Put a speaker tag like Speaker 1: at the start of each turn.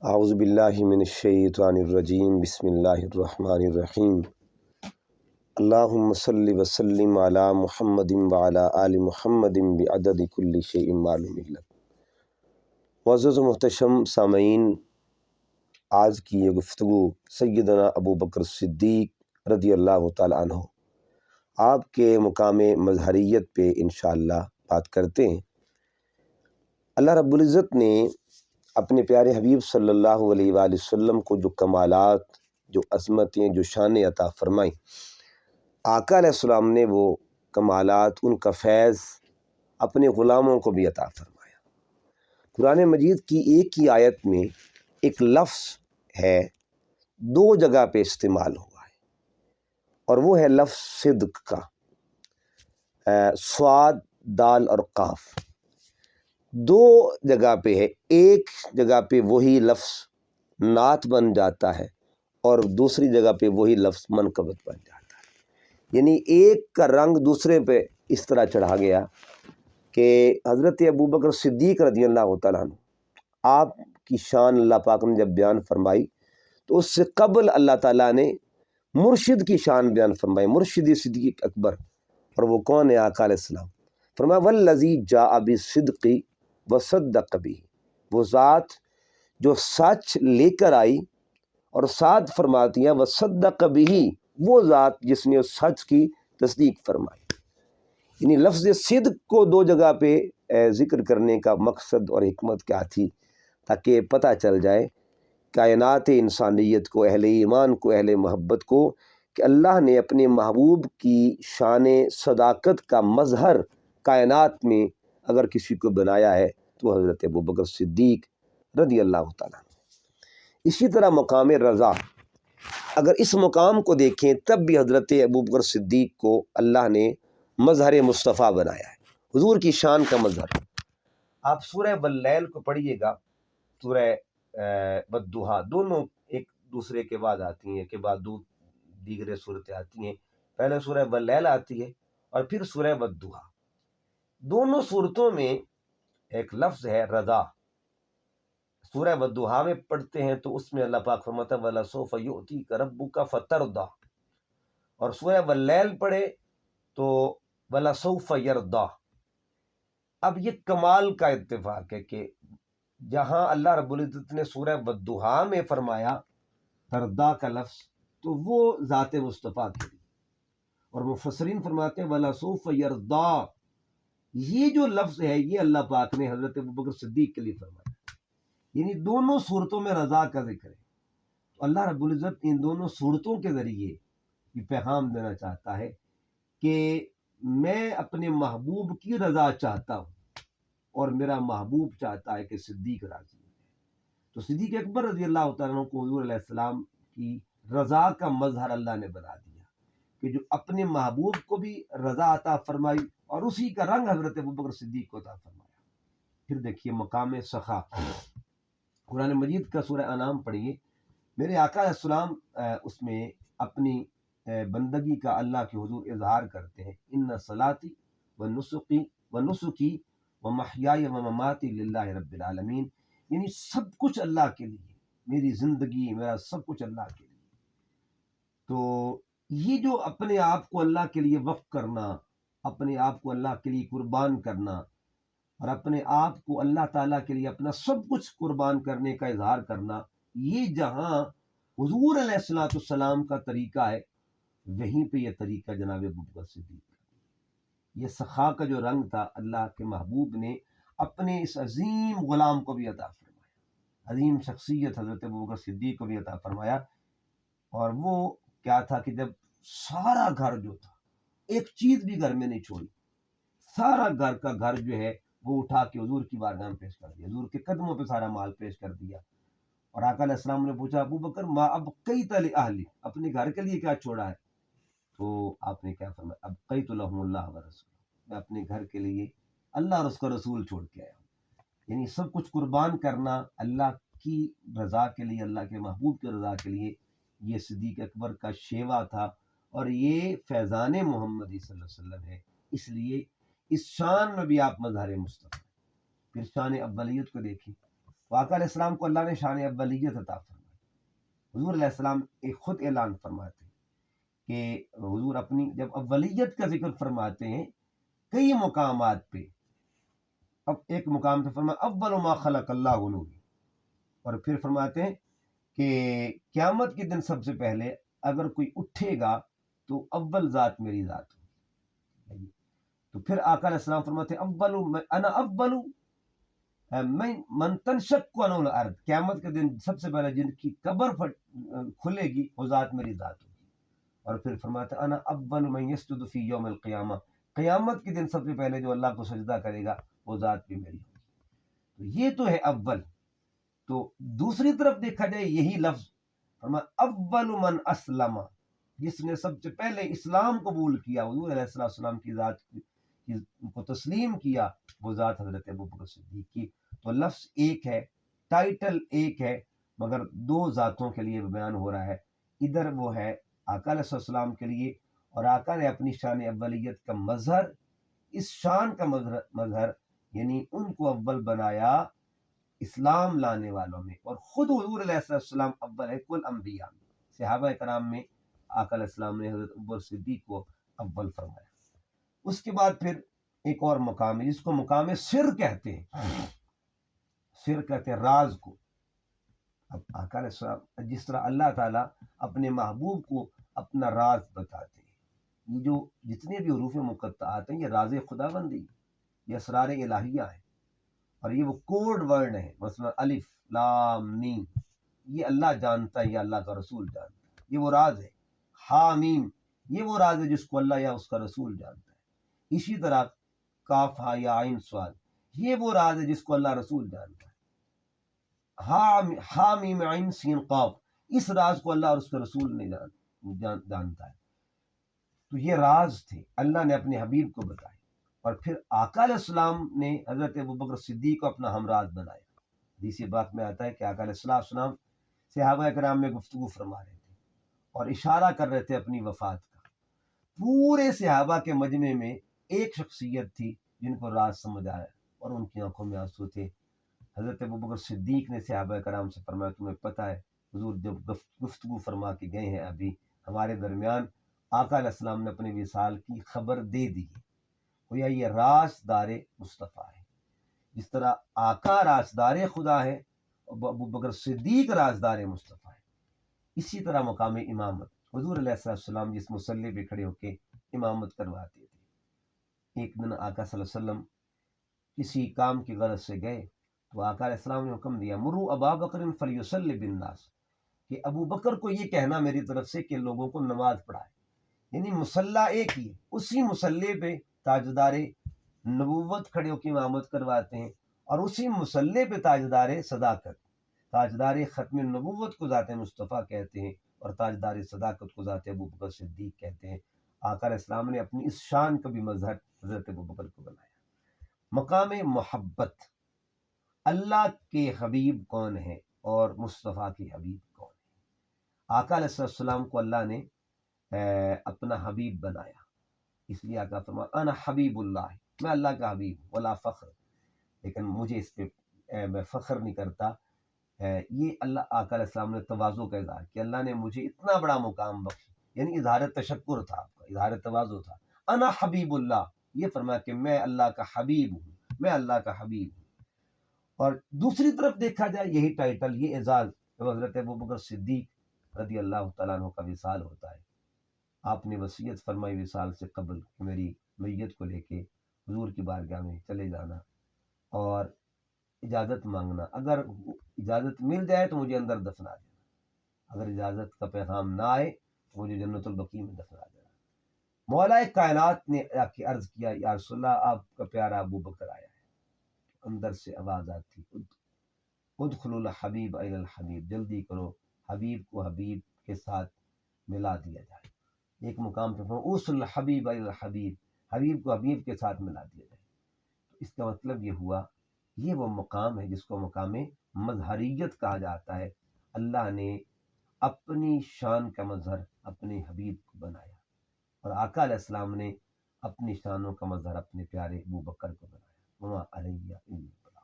Speaker 1: اعوذ باللہ من الشیطان الرجیم بسم اللہ الرحمن الرحیم اللہم صلی وسلم علی محمد وعلی آل محمد بعدد کل شیء معلوم لک۔ معزز و محتشم سامعین، آج کی یہ گفتگو سیدنا ابو بکر صدیق رضی اللہ تعالی عنہ آپ کے مقام مظہریت پہ انشاءاللہ بات کرتے ہیں۔ اللہ رب العزت نے اپنے پیارے حبیب صلی اللہ علیہ وآلہ وسلم کو جو کمالات، جو عظمتیں، جو شان عطا فرمائیں، آقا علیہ السلام نے وہ کمالات، ان کا فیض اپنے غلاموں کو بھی عطا فرمایا۔ قرآن مجید کی ایک ہی آیت میں ایک لفظ ہے، دو جگہ پہ استعمال ہوا ہے، اور وہ ہے لفظ صدق کا، صاد، دال اور قاف، دو جگہ پہ ہے۔ ایک جگہ پہ وہی لفظ نعت بن جاتا ہے اور دوسری جگہ پہ وہی لفظ منقبت بن جاتا ہے، یعنی ایک کا رنگ دوسرے پہ اس طرح چڑھا گیا کہ حضرت ابو بکر صدیق رضی اللہ تعالیٰ عنہ، آپ کی شان اللہ پاک نے جب بیان فرمائی تو اس سے قبل اللہ تعالیٰ نے مرشد کی شان بیان فرمائی، مرشد صدیق اکبر، اور وہ کون ہے؟ آقا علیہ السلام۔ فرمایا والذی جاء بالصدق وصدق بہ، وہ ذات جو سچ لے کر آئی، اور ساتھ فرماتی ہے وصدق بہ، وہ ذات جس نے اس سچ کی تصدیق فرمائی۔ یعنی لفظ صدق کو دو جگہ پہ ذکر کرنے کا مقصد اور حکمت کیا تھی؟ تاکہ پتہ چل جائے کائنات انسانیت کو، اہل ایمان کو، اہل محبت کو، کہ اللہ نے اپنے محبوب کی شان صداقت کا مظہر کائنات میں اگر کسی کو بنایا ہے تو حضرت ابو بکر صدیق رضی اللہ تعالیٰ عنہ۔ اسی طرح مقام رضا، اگر اس مقام کو دیکھیں تب بھی حضرت ابو بکر صدیق کو اللہ نے مظہر مصطفیٰ بنایا ہے، حضور کی شان کا مظہر۔ آپ سورہ واللیل کو پڑھیے گا، سورہ والضحیٰ، دونوں ایک دوسرے کے بعد آتی ہیں، ایک کے بعد دیگر صورتیں آتی ہیں۔ پہلے سورہ واللیل آتی ہے اور پھر سورہ والضحیٰ۔ دونوں صورتوں میں ایک لفظ ہے رضا۔ سورہ والضحیٰ میں پڑھتے ہیں تو اس میں اللہ پاک فرماتا ہے وَلَسَوْفَ يُؤْتِيكَ رَبُّكَ فَتَرْضَىٰ، اور سورہ واللیل پڑھے تو وَلَسَوْفَ يَرْضَىٰ۔ اب یہ کمال کا اتفاق ہے کہ جہاں اللہ رب العزت نے سورہ والضحیٰ میں فرمایا ترضا کا لفظ، تو وہ ذات مصطفیٰ کے لیے، اور مفسرین فرماتے ہیں وَلَسَوْفَ يَرْضَىٰ، یہ جو لفظ ہے یہ اللہ پاک نے حضرت ابوبکر صدیق کے لیے فرمایا، یعنی دونوں صورتوں میں رضا کا ذکر ہے۔ تو اللہ رب العزت ان دونوں صورتوں کے ذریعے یہ پیغام دینا چاہتا ہے کہ میں اپنے محبوب کی رضا چاہتا ہوں، اور میرا محبوب چاہتا ہے کہ صدیق راضی ہے۔ تو صدیق اکبر رضی اللہ تعالیٰ عنہ کو حضور علیہ السلام کی رضا کا مظہر اللہ نے بنا دیا، کہ جو اپنے محبوب کو بھی رضا عطا فرمائی اور اسی کا رنگ حضرت ابوبکر صدیق کو عطا فرمایا۔ پھر دیکھیے مقام سخا، قرآن مجید کا سورہ انعام پڑھیے، میرے آقا علیہ السلام اس میں اپنی بندگی کا اللہ کے حضور اظہار کرتے ہیں، ان صلاتی و نسکی و محیای و مماتی للہ رب العالمین، یعنی سب کچھ اللہ کے لیے، میری زندگی، میرا سب کچھ اللہ کے لیے۔ تو یہ جو اپنے آپ کو اللہ کے لیے وقف کرنا، اپنے آپ کو اللہ کے لیے قربان کرنا، اور اپنے آپ کو اللہ تعالیٰ کے لیے اپنا سب کچھ قربان کرنے کا اظہار کرنا، یہ جہاں حضور علیہ السلام کا طریقہ ہے، وہیں پہ یہ طریقہ جناب ابوبکر صدیق کا۔ یہ سخا کا جو رنگ تھا، اللہ کے محبوب نے اپنے اس عظیم غلام کو بھی عطا فرمایا، عظیم شخصیت حضرت ابوبکر صدیق کو بھی عطا فرمایا۔ اور وہ کیا تھا کہ جب سارا گھر جو تھا، ایک چیز بھی گھر میں نہیں چھوڑی، سارا گھر کا گھر جو ہے وہ اٹھا کے حضور کی بارگاہ میں پیش کر دیا، حضور کے قدموں پہ سارا مال پیش کر دیا۔ اور آقا علیہ السلام نے پوچھا ابو بکر ما ابقیت لأہلی، اپنے گھر کے لیے کیا چھوڑا ہے؟ تو آپ نے کیا فرمایا؟ ابقیت لہم اللہ ورسولہ، میں اپنے گھر کے لیے اللہ اور اس کا رسول چھوڑ کے آیا ہوں۔ یعنی سب کچھ قربان کرنا اللہ کی رضا کے لیے، اللہ کے محبوب کی رضا کے لیے، یہ صدیق اکبر کا شیوا تھا، اور یہ فیضان محمدی صلی اللہ علیہ وسلم ہے۔ اس لیے اس شان میں بھی آپ مظہر مصطفیٰ۔ پھر شان اولیت کو دیکھیں، تو آقا علیہ السلام کو اللہ نے شان اولیت عطا فرمائی. حضور علیہ السلام ایک خود اعلان فرماتے ہیں کہ حضور اپنی جب اولیت کا ذکر فرماتے ہیں کئی مقامات پہ، اب ایک مقام پہ فرمایا اول ما خلق اللہ نوری، اور پھر فرماتے ہیں کہ قیامت کے دن سب سے پہلے اگر کوئی اٹھے گا تو اول ذات میری ذات ہوگی. تو پھر آقا علیہ السلام فرماتے ہیں اول انا اول من تنشق عنہ الارض، قیامت کے دن سب سے پہلے جن کی قبر کھلے گی وہ ذات میری ذات ہوگی. اور پھر فرماتے ہیں انا اول من یسجد فی یوم القیامہ، قیامت کے دن سب سے پہلے جو اللہ کو سجدہ کرے گا وہ ذات بھی میری ہوگی. تو یہ تو ہے اول. تو دوسری طرف دیکھا جائے یہی لفظ فرمایا اول من اسلم، جس نے سب سے پہلے اسلام قبول کیا، حضور علیہ السلام کی ذات کو تسلیم کیا، وہ ذات حضرت ابوبکر صدیق کی. تو لفظ ایک ہے، ٹائٹل ایک ہے، مگر دو ذاتوں کے لیے بیان ہو رہا ہے. ادھر وہ ہے آقا علیہ السلام کے لیے، اور آقا نے اپنی شان اولیت کا مظہر، اس شان کا مظہر یعنی ان کو اول بنایا اسلام لانے والوں میں، اور خود حضور علیہ السلام اول ہے کل انبیاء میں. صحابہ کرام میں آقا علیہ السلام نے حضرت ابوبکر صدیق کو اول فرمایا. اس کے بعد پھر ایک اور مقام ہے جس کو مقام سر کہتے ہیں. سر کہتے ہیں راز کو. اب آقا علیہ السلام جس طرح اللہ تعالیٰ اپنے محبوب کو اپنا راز بتاتے ہیں، یہ جو جتنے بھی حروف مقطعات ہیں یہ راز خداوندی، یہ اسرار الہیہ ہیں، اور یہ وہ کوڈ ورڈ ہیں. مثلا الف لام میم یہ اللہ جانتا ہے یا اللہ کا رسول جانتا ہے، یہ وہ راز ہے. ہا میم یہ وہ راز ہے جس کو اللہ یا اس کا رسول جانتا ہے. اسی طرح کاف ہا یا عین صاد یہ وہ راز ہے جس کو اللہ رسول جانتا ہے. ہا میم عین سین قاف اس راز کو اللہ اور اس کا رسول نہیں جانتا ہے. تو یہ راز تھے، اللہ نے اپنے حبیب کو بتائے. اور پھر آقا علیہ السلام نے حضرت ابوبکر صدیق کو اپنا ہمراز بنایا. حدیث بات میں آتا ہے کہ آقا علیہ السلام صحابہ کرام میں گفتگو فرما رہے تھے اور اشارہ کر رہے تھے اپنی وفات کا. پورے صحابہ کے مجمع میں ایک شخصیت تھی جن کو راز سمجھ آیا اور ان کی آنکھوں میں آنسو تھے. حضرت ابوبکر صدیق نے صحابہ کرام سے فرمایا تمہیں پتہ ہے حضور جب گفتگو فرما کے گئے ہیں ابھی ہمارے درمیان آقا علیہ السلام نے اپنے وصال کی خبر دے دی ہے. گویا یہ رازدار مصطفیٰ ہے. جس طرح آقا رازدار خدا ہے اور ابوبکر صدیق رازدار مصطفیٰ ہے، اسی طرح مقام امامت حضور علیہ السلام جس مصلی پہ کھڑے ہو کے امامت کرواتے تھے. ایک دن آقا صلی اللہ علیہ وسلم کسی کام کی غرض سے گئے تو آقا علیہ السلام نے حکم دیا مروا ابا بکر فلیصلی بالناس، کہ ابو بکر کو یہ کہنا میری طرف سے کہ لوگوں کو نماز پڑھائے. یعنی مصلی ایک ہی ہے، اسی مصلی پہ تاجدار نبوت کھڑے ہو کے امامت کرواتے ہیں، اور اسی مصلی پہ تاجدار صداقت، تاجدار ختم نبوت کو ذات مصطفیٰ کہتے ہیں اور تاجدار صداقت کو ذات ابوبکر صدیق کہتے ہیں. آقا علیہ السلام نے اپنی اس شان کا بھی مظہر حضرت ابوبکر کو بنایا. مقام محبت، اللہ کے حبیب کون ہے اور مصطفیٰ کے حبیب کون ہے. آقا علیہ السلام کو اللہ نے اپنا حبیب بنایا، اس لیے آقا فرمایا انا حبیب اللہ، میں اللہ کا حبیب ہوں ولا فخر، لیکن مجھے اس پہ میں فخر نہیں کرتا. یہ اللہ آقا علیہ السلام نے تواضع کا اظہار کہ اللہ نے مجھے اتنا بڑا مقام بخشا، یعنی اظہار تشکر تھا آپ کا، اظہار تواضع تھا. انا حبیب اللہ، یہ فرمایا کہ میں اللہ کا حبیب ہوں، میں اللہ کا حبیب ہوں. اور دوسری طرف دیکھا جائے یہی ٹائٹل، یہ اعزاز جب حضرت ابوبکر صدیق رضی اللہ تعالیٰ عنہ کا وصال ہوتا ہے، آپ نے وصیت فرمائی وصال سے قبل کہ میری میت کو لے کے حضور کی بارگاہ میں چلے جانا اور اجازت مانگنا، اگر اجازت مل جائے تو مجھے اندر دفنا دینا، اگر اجازت کا پیغام نہ آئے تو مجھے جنت البقیع میں دفنا دینا. مولا کائنات نے آ کے عرض کیا یا رسول اللہ آپ کا پیارا ابو بکر آیا ہے. اندر سے آواز آتی ادخلوا الحبیب الی الحبیب، جلدی کرو حبیب کو حبیب کے ساتھ ملا دیا جائے. ایک مقام پہ اوصل الحبیب الی الحبیب، حبیب کو حبیب کے ساتھ ملا دیا جائے. اس کا مطلب یہ ہوا یہ وہ مقام ہے جس کو مقام مظہریت کہا جاتا ہے. اللہ نے اپنی شان کا مظہر اپنے حبیب کو بنایا اور آقا علیہ السلام نے اپنی شانوں کا مظہر اپنے پیارے ابو بکر کو بنایا. وما علیہ